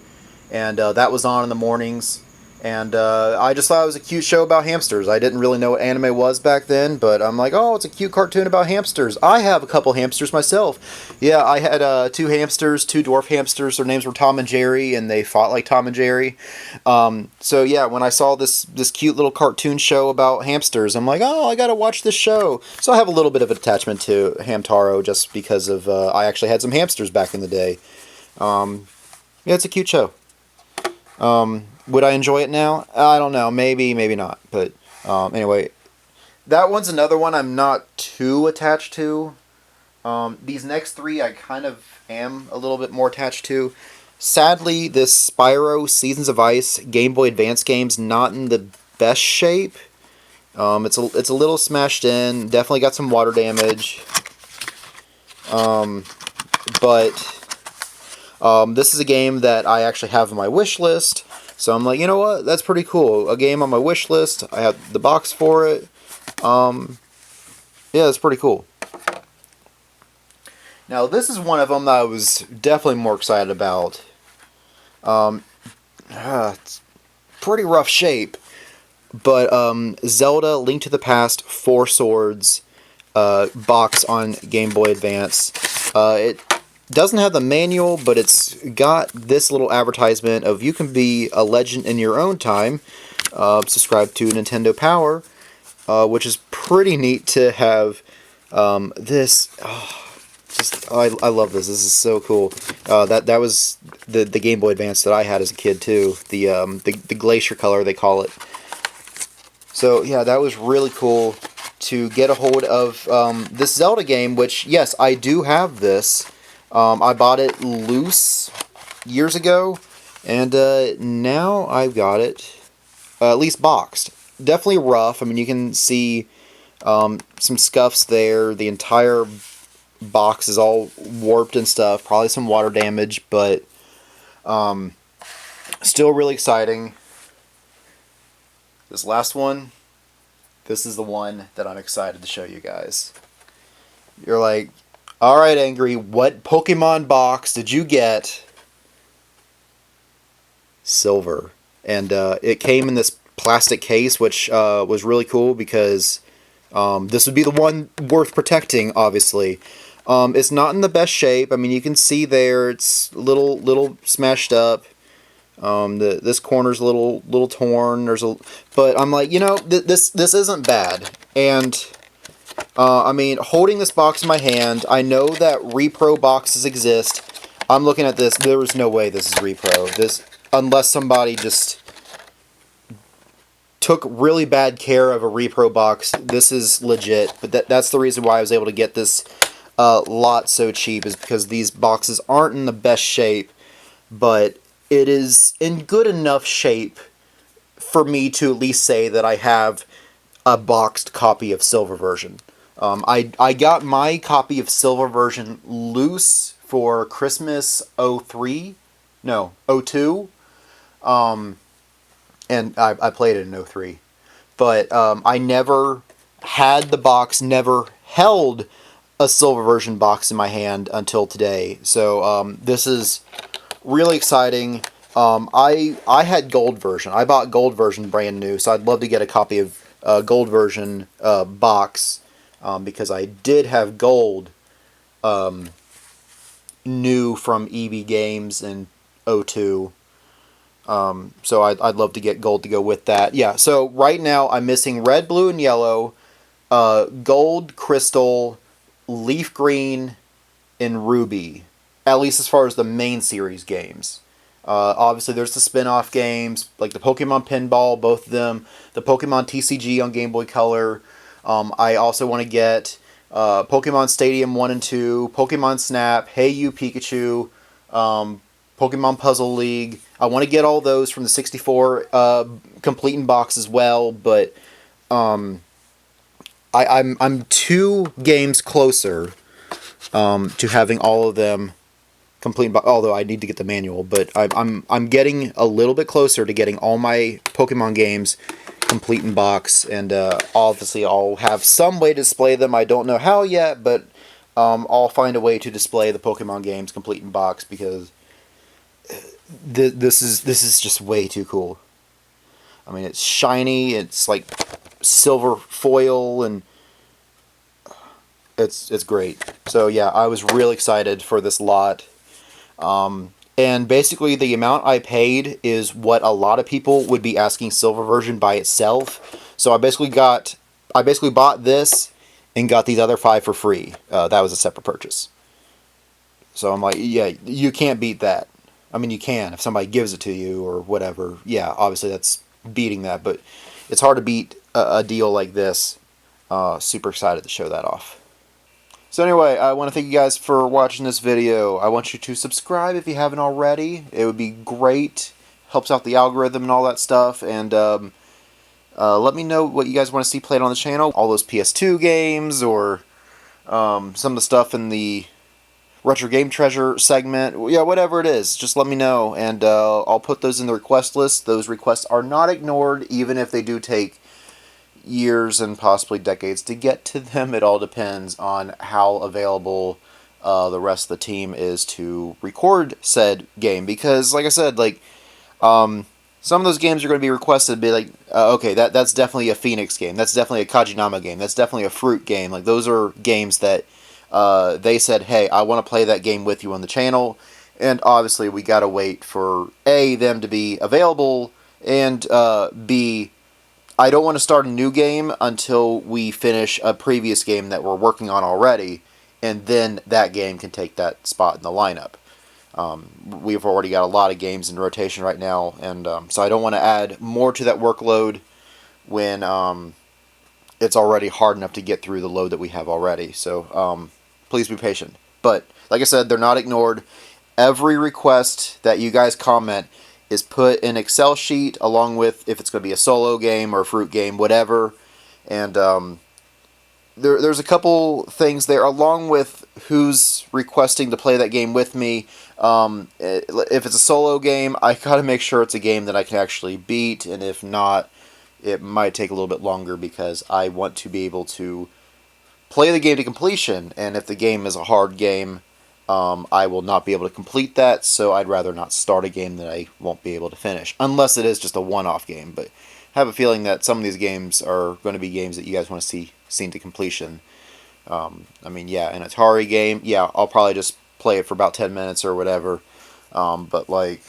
and that was on in the mornings. And I just thought it was a cute show about hamsters. I didn't really know what anime was back then, but I'm like, oh, it's a cute cartoon about hamsters. I have a couple hamsters myself. Yeah, I had two hamsters, two dwarf hamsters. Their names were Tom and Jerry, and they fought like Tom and Jerry. So yeah, when I saw this cute little cartoon show about hamsters, I'm like, oh, I gotta watch this show. So I have a little bit of attachment to Hamtaro just because of I actually had some hamsters back in the day. Yeah, it's a cute show. Would I enjoy it now? I don't know. Maybe, maybe not. But anyway, that one's another one I'm not too attached to. These next three I kind of am a little bit more attached to. Sadly, this Spyro Seasons of Ice Game Boy Advance game's not in the best shape. It's a little smashed in. Definitely got some water damage. But this is a game that I actually have on my wish list. So I'm like, you know what? That's pretty cool. A game on my wish list. I have the box for it. Yeah, it's pretty cool. Now, this is one of them that I was definitely more excited about. It's pretty rough shape. But Zelda Link to the Past 4 Swords box on Game Boy Advance. It doesn't have the manual, but it's got this little advertisement of you can be a legend in your own time. Subscribe to Nintendo Power, which is pretty neat to have this. I love this. This is so cool. That was the Game Boy Advance that I had as a kid too. The glacier color they call it. So yeah, that was really cool to get a hold of this Zelda game. Which yes, I do have this. I bought it loose years ago, and now I've got it at least boxed. Definitely rough. I mean, you can see some scuffs there. The entire box is all warped and stuff. Probably some water damage, but still really exciting. This last one, this is the one that I'm excited to show you guys. You're like, alright, Angry, what Pokemon box did you get? Silver. And it came in this plastic case, which was really cool because this would be the one worth protecting, obviously. It's not in the best shape. I mean, you can see there, it's a little smashed up. This corner's a little torn. But I'm like, you know, this isn't bad. And I mean, holding this box in my hand, I know that repro boxes exist. I'm looking at this. There was no way this is repro. This, unless somebody just took really bad care of a repro box, this is legit. But that's the reason why I was able to get this lot so cheap, is because these boxes aren't in the best shape, but it is in good enough shape for me to at least say that I have a boxed copy of Silver version. I got my copy of Silver version loose for Christmas 03, no, 02, and I played it in 03. But I never had the box, never held a Silver version box in my hand until today. So this is really exciting. I had Gold version. I bought Gold version brand new, so I'd love to get a copy of Gold version box, because I did have Gold new from EB Games in 02. So I'd love to get Gold to go with that. Yeah, so right now I'm missing Red, Blue, and Yellow, Gold, Crystal, Leaf Green, and Ruby. At least as far as the main series games. Obviously, there's the spin-off games, like the Pokemon Pinball, both of them. The Pokemon TCG on Game Boy Color. I also want to get Pokemon Stadium 1 and 2, Pokemon Snap, Hey You Pikachu, Pokemon Puzzle League. I want to get all those from the 64 complete in box as well, but I'm 2 games closer to having all of them complete, although I need to get the manual, but I'm getting a little bit closer to getting all my Pokemon games complete in box, and obviously I'll have some way to display them. I don't know how yet, but I'll find a way to display the Pokemon games complete in box, because this is just way too cool. I mean, it's shiny, it's like silver foil, and it's great. So yeah, I was really excited for this lot. And basically the amount I paid is what a lot of people would be asking silver version by itself. So I basically bought this and got these other 5 for free. That was a separate purchase. So I'm like, yeah, you can't beat that. I mean, you can if somebody gives it to you or whatever. Yeah, obviously that's beating that, but it's hard to beat a deal like this. Super excited to show that off. So anyway, I want to thank you guys for watching this video. I want you to subscribe if you haven't already. It would be great. Helps out the algorithm and all that stuff. And let me know what you guys want to see played on the channel. All those PS2 games, or some of the stuff in the RetroGameTreasure segment. Yeah, whatever it is, just let me know, and I'll put those in the request list. Those requests are not ignored, even if they do take years and possibly decades to get to them. It all depends on how available the rest of the team is to record said game, because like I said, like some of those games are going to be requested to be like, okay, that's definitely a Phoenix game, that's definitely a Kajinama game, that's definitely a Fruit game. Like, those are games that they said, hey, I want to play that game with you on the channel, and obviously we got to wait for A, them to be available, and B, I don't want to start a new game until we finish a previous game that we're working on already, and then that game can take that spot in the lineup. We've already got a lot of games in rotation right now, and so I don't want to add more to that workload when it's already hard enough to get through the load that we have already. So please be patient. But like I said, they're not ignored. Every request that you guys comment is put in an Excel sheet, along with if it's going to be a solo game or a Fruit game, whatever. And there's a couple things there, along with who's requesting to play that game with me. If it's a solo game, I got to make sure it's a game that I can actually beat, and if not, it might take a little bit longer, because I want to be able to play the game to completion, and if the game is a hard game, I will not be able to complete that, so I'd rather not start a game that I won't be able to finish, unless it is just a one-off game. But I have a feeling that some of these games are going to be games that you guys want to see seen to completion. I mean, yeah, an Atari game, yeah, I'll probably just play it for about 10 minutes or whatever, but like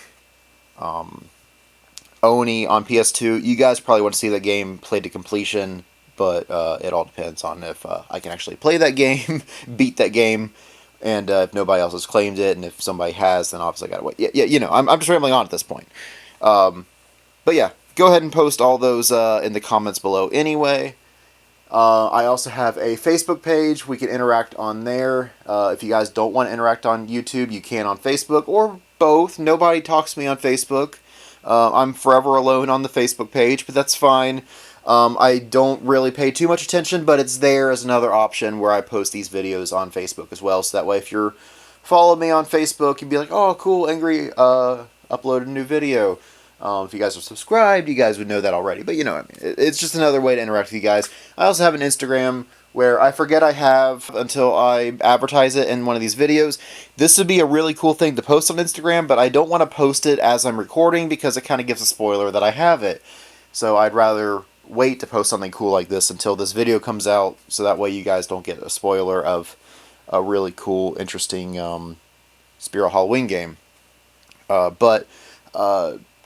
Oni on PS2, you guys probably want to see that game played to completion, but it all depends on if I can actually play that game, beat that game, and if nobody else has claimed it, and if somebody has, then obviously I gotta wait. Yeah, you know, I'm just rambling on at this point. But yeah, go ahead and post all those in the comments below anyway. I also have a Facebook page. We can interact on there. If you guys don't want to interact on YouTube, you can on Facebook, or both. Nobody talks to me on Facebook. I'm forever alone on the Facebook page, but that's fine. I don't really pay too much attention, but it's there as another option where I post these videos on Facebook as well. So that way, if you're following me on Facebook, you'd be like, oh, cool, Angry uploaded a new video. If you guys are subscribed, you guys would know that already. But you know what I mean. It's just another way to interact with you guys. I also have an Instagram where I forget I have until I advertise it in one of these videos. This would be a really cool thing to post on Instagram, but I don't want to post it as I'm recording, because it kind of gives a spoiler that I have it. So I'd rather wait to post something cool like this until this video comes out, so that way you guys don't get a spoiler of a really cool, interesting Spiral Halloween game. But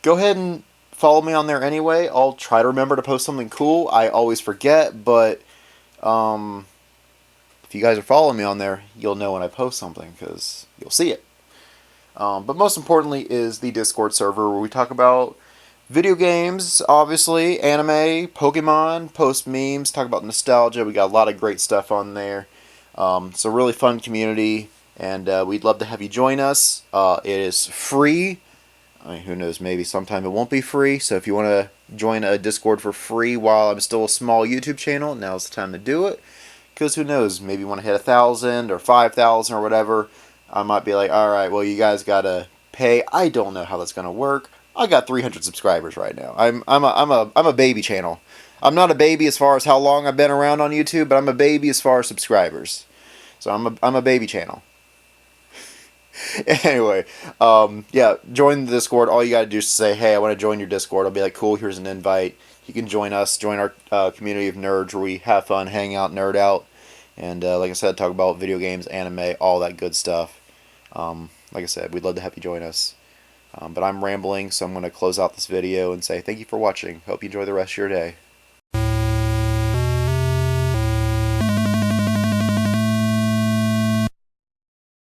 go ahead and follow me on there anyway. I'll try to remember to post something cool. I always forget, but if you guys are following me on there, you'll know when I post something, because you'll see it. But most importantly is the Discord server, where we talk about video games, obviously, anime, Pokemon, post memes, talk about nostalgia. We got a lot of great stuff on there. It's a really fun community, and we'd love to have you join us. It is free. I mean, who knows, maybe sometime it won't be free, so if you want to join a Discord for free while I'm still a small YouTube channel, now's the time to do it, because who knows, maybe you want to hit 1,000 or 5,000 or whatever. I might be like, alright, well, you guys gotta pay. I don't know how that's gonna work. I got 300 subscribers right now. I'm a baby channel. I'm not a baby as far as how long I've been around on YouTube, but I'm a baby as far as subscribers. So I'm a baby channel. Anyway, yeah, join the Discord. All you gotta do is say, hey, I want to join your Discord. I'll be like, cool, here's an invite. You can join us, join our community of nerds where we have fun, hang out, nerd out, and like I said, talk about video games, anime, all that good stuff. Like I said, we'd love to have you join us. But I'm rambling, so I'm going to close out this video and say thank you for watching. Hope you enjoy the rest of your day.